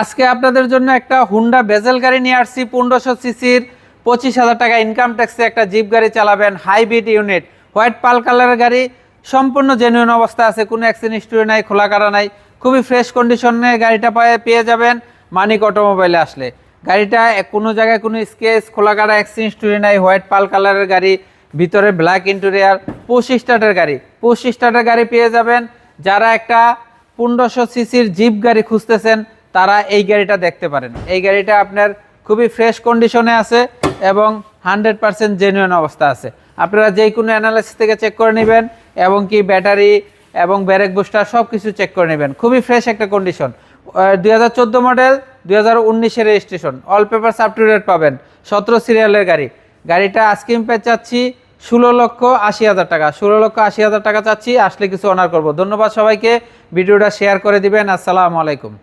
আজকে আপনাদের জন্য একটা হুন্ডা বেজেল গাড়ি নিয়ে আসছি 1500 সিসির 25,000 টাকা ইনকাম ট্যাক্সে একটা জিপ গাড়ি চালাবেন, হাইব্রিড ইউনিট, হোয়াইট পাল কালারের গাড়ি, সম্পূর্ণ জেনুইন অবস্থা আছে, কোনো অ্যাক্সিডেন্ট হিস্টরি নাই, খোলা কাটা নাই, খুবই ফ্রেশ কন্ডিশনে গাড়িটা পেয়ে যাবেন মানিক অটোমোবাইলে আসলে। গাড়িটা কোনো জায়গায় কোনো স্কেচ, খোলা কাটা, অ্যাক্সিডেন্ট হিস্টরি নাই, হোয়াইট পাল কালারের গাড়ি, ভিতরে ব্ল্যাক ইন্টেরিয়ার, পুশ স্টার্টের গাড়ি, পুশ স্টার্টের গাড়ি পেয়ে যাবেন। যারা একটা 1500 সিসির জিপ গাড়ি খুঁজতেছেন তারা এই গাড়িটা দেখতে পারেন। এই গাড়িটা আপনার খুবই ফ্রেশ কন্ডিশনে আছে এবং 100% জেনুইন অবস্থা আছে। আপনারা যে কোনো অ্যানালাইসিস থেকে চেক করে নেবেন এবং কি ব্যাটারি এবং ব্রেক বুস্টার সব কিছু চেক করে নেবেন। খুবই ফ্রেশ একটা কন্ডিশন। 2014 মডেল, 2019-এর registration, all papers up to date পাবেন। 17 সিরিয়ালের গাড়ি। গাড়িটা আস্কিং প্রাইস চাচ্ছি 16,80,000 টাকা। 16,80,000 টাকা চাচ্ছি, আসলে কিছু অনার করব। ধন্যবাদ সবাইকে, ভিডিওটা শেয়ার করে দিবেন। আসসালামু আলাইকুম।